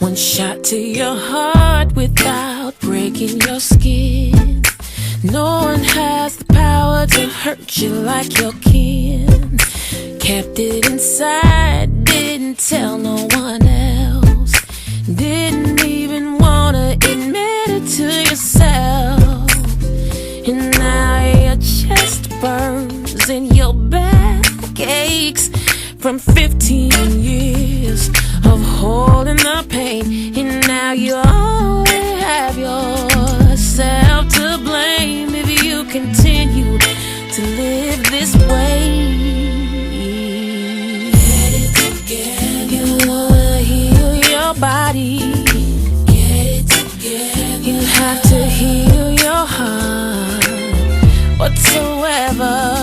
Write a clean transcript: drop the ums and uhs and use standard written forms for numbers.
One shot to your heart without breaking your skin. No one has the power to hurt you like your kin. Kept it inside, didn't tell no one else. Didn't even wanna admit it to yourself. And now your chest burns and your back aches from 15 years of holding the pain. And now you only have yourself to blame if you continue to live this way. Get it together. You wanna heal your body. Get it together. You have to heal your heart whatsoever.